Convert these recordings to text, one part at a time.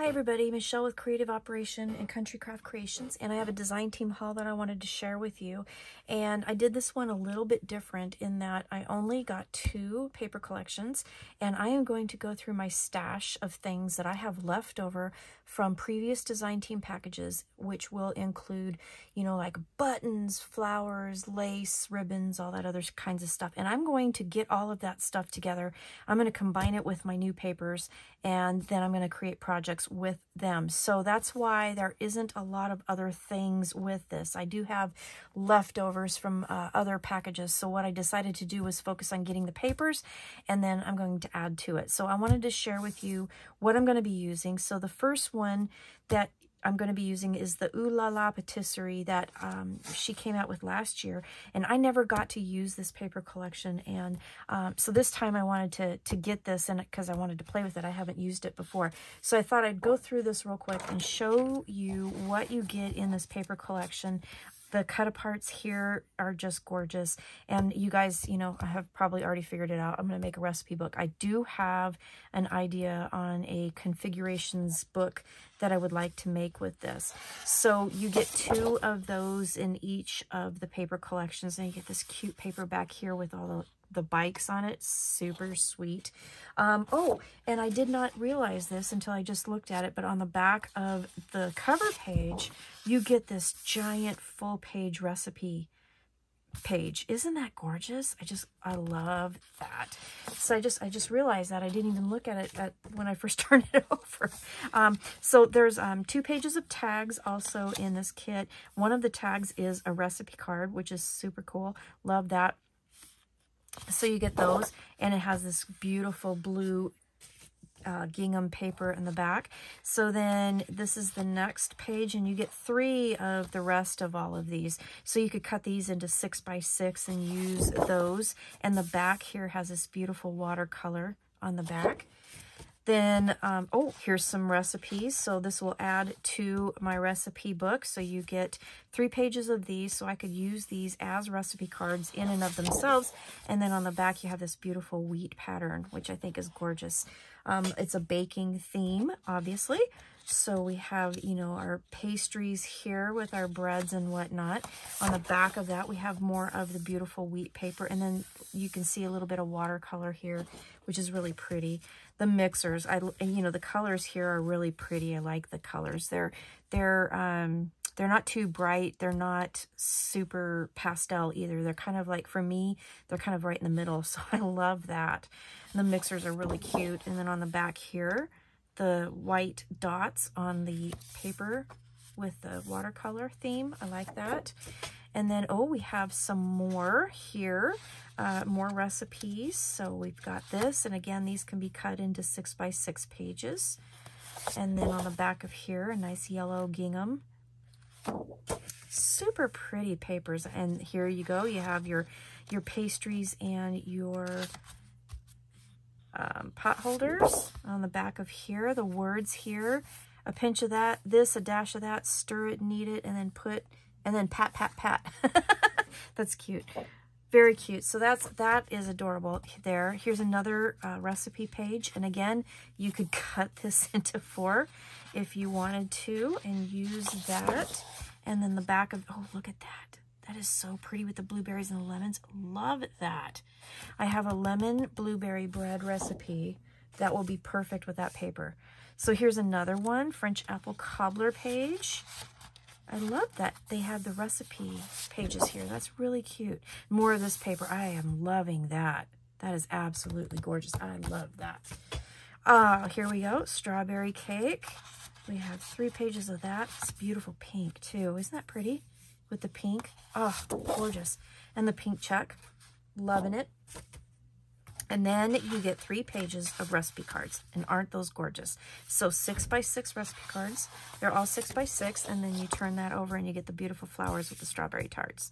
Hi everybody, Michelle with Creative Operation and Country Craft Creations, and I have a design team haul that I wanted to share with you. And I did this one a little bit different in that I only got 2 paper collections, and I am going to go through my stash of things that I have left over from previous design team packages, which will include, you know, like buttons, flowers, lace, ribbons, all that other kinds of stuff. And I'm going to get all of that stuff together. I'm going to combine it with my new papers, and then I'm going to create projects with them. So that's why there isn't a lot of other things with this. I do have leftovers from other packages. So what I decided to do was focus on getting the papers, and then I'm going to add to it. So I wanted to share with you what I'm going to be using. So the first one that I'm going to be using is the Ohh La La Patisserie that she came out with last year, and I never got to use this paper collection, and so this time I wanted to get this, and because I wanted to play with it. I haven't used it before, so I thought I'd go through this real quick and show you what you get in this paper collection. The cut-aparts here are just gorgeous, and you guys, you know, I have probably already figured it out. I'm going to make a recipe book. I do have an idea on a configurations book that I would like to make with this. So you get 2 of those in each of the paper collections, and you get this cute paper back here with all the bikes on it. Super sweet. Oh, and I did not realize this until I just looked at it, but on the back of the cover page, you get this giant full page recipe page. Isn't that gorgeous? I love that. So I just realized that I didn't even look at it when I first turned it over. So there's 2 pages of tags also in this kit. One of the tags is a recipe card, which is super cool. Love that. So you get those, and it has this beautiful blue gingham paper in the back. So then this is the next page, and you get 3 of the rest of all of these. So you could cut these into 6x6 and use those. And the back here has this beautiful watercolor on the back. Then, oh, here's some recipes. So this will add to my recipe book. So you get 3 pages of these. So I could use these as recipe cards in and of themselves. And then on the back, you have this beautiful wheat pattern, which I think is gorgeous. It's a baking theme, obviously. So we have, you know, our pastries here with our breads and whatnot. On the back of that, we have more of the beautiful wheat paper. And then you can see a little bit of watercolor here, which is really pretty. The mixers, you know, the colors here are really pretty. I like the colors. They're not too bright. They're not super pastel either. They're kind of like, for me, they're kind of right in the middle. So I love that. And the mixers are really cute. And then on the back here, the white dots on the paper with the watercolor theme. I like that. And then, oh, we have some more here, more recipes. So we've got this, and again, these can be cut into 6x6 pages. And then on the back of here, a nice yellow gingham. Super pretty papers. And here you go. You have your pastries and your pot holders on the back of here. The words here, a pinch of that, this, a dash of that, stir it, knead it, and then pat, pat, pat. That's cute. Very cute. So that is adorable there. Here's another recipe page. And again, you could cut this into 4 if you wanted to and use that. And then the back of, oh, look at that. That is so pretty with the blueberries and the lemons. Love that. I have a lemon blueberry bread recipe that will be perfect with that paper. So here's another one, French apple cobbler page. I love that they have the recipe pages here. That's really cute. More of this paper. I am loving that. That is absolutely gorgeous. I love that. Here we go. Strawberry cake. We have 3 pages of that. It's beautiful pink too. Isn't that pretty? With the pink. Oh, gorgeous. And the pink check. Loving it. And then you get 3 pages of recipe cards. And aren't those gorgeous? So 6x6 recipe cards. They're all 6x6. And then you turn that over and you get the beautiful flowers with the strawberry tarts.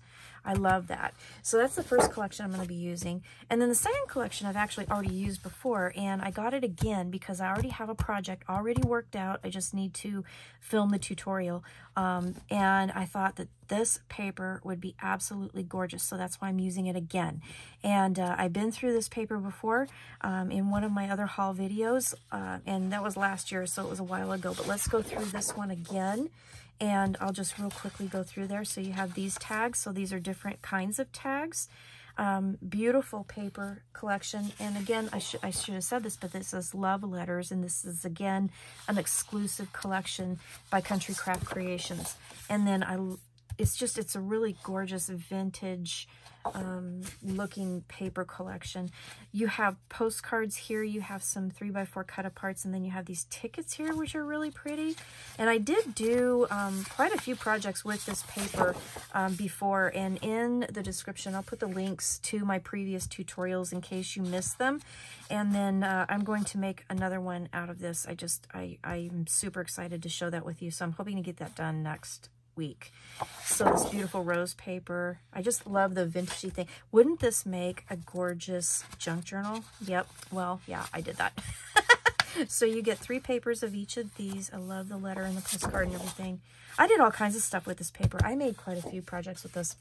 I love that. So that's the first collection I'm going to be using. And then the second collection I've actually already used before, and I got it again because I already have a project already worked out. I just need to film the tutorial. And I thought that this paper would be absolutely gorgeous, so that's why I'm using it again. And I've been through this paper before in one of my other haul videos, and that was last year, so it was a while ago. But let's go through this one again. And I'll just real quickly go through there. So you have these tags. So these are different kinds of tags. Beautiful paper collection. And again, I should have said this, but this is love letters. And this is, again, an exclusive collection by Country Craft Creations. And then it's a really gorgeous vintage looking paper collection. You have postcards here, you have some 3x4 cut aparts, and then you have these tickets here, which are really pretty. And I did do quite a few projects with this paper before, and in the description I'll put the links to my previous tutorials in case you missed them. And then I'm going to make another one out of this. I'm super excited to show that with you, so I'm hoping to get that done next week. So this beautiful rose paper, I just love the vintagey thing. Wouldn't this make a gorgeous junk journal? Yep. Well, yeah, I did that. So you get 3 papers of each of these. I love the letter and the postcard and everything. I did all kinds of stuff with this paper. I made quite a few projects with this.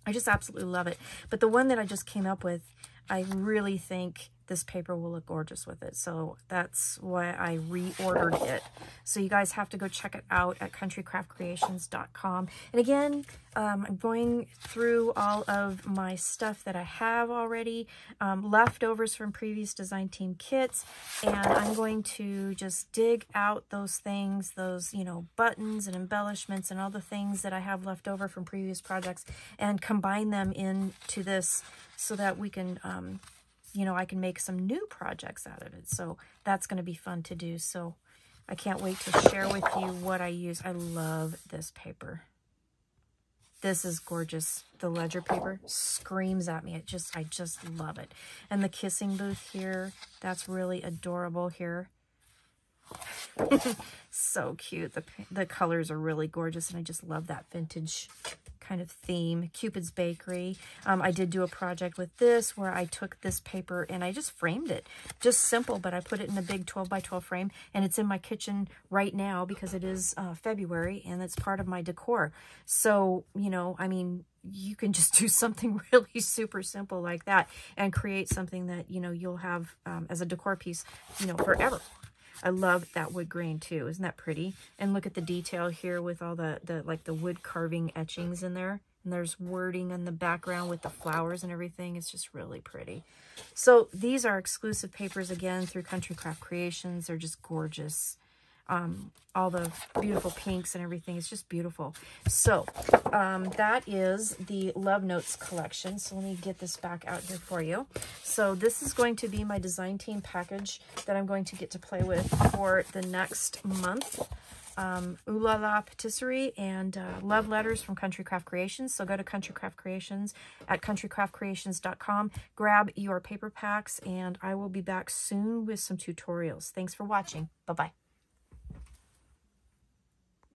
I just absolutely love it. But the one that I just came up with, I really think this paper will look gorgeous with it. So that's why I reordered it. So you guys have to go check it out at countrycraftcreations.com. And again, I'm going through all of my stuff that I have already, leftovers from previous design team kits. And I'm going to just dig out those things, those, you know, buttons and embellishments and all the things that I have left over from previous projects, and combine them into this so that we can, you know, I can make some new projects out of it. So that's going to be fun to do. So I can't wait to share with you what I use. I love this paper. This is gorgeous. The ledger paper screams at me. I just love it. And the kissing booth here, that's really adorable here. So cute. The colors are really gorgeous, and I just love that vintage kind of theme. Cupid's Bakery. I did do a project with this where I took this paper and I just framed it. Just simple, but I put it in a big 12x12 frame, and it's in my kitchen right now because it is February and it's part of my decor. So, you know, I mean, you can just do something really super simple like that and create something that, you know, you'll have as a decor piece, you know, forever. I love that wood grain too. Isn't that pretty? And look at the detail here with all the like the wood carving etchings in there. And there's wording in the background with the flowers and everything. It's just really pretty. So these are exclusive papers again through Country Craft Creations. They're just gorgeous. All the beautiful pinks and everything. It's just beautiful. So that is the Love Notes collection. So let me get this back out here for you. So this is going to be my design team package that I'm going to get to play with for the next month. Ohh La La Patisserie and Love Letters from Country Craft Creations. So go to Country Craft Creations at countrycraftcreations.com. Grab your paper packs, and I will be back soon with some tutorials. Thanks for watching. Bye-bye.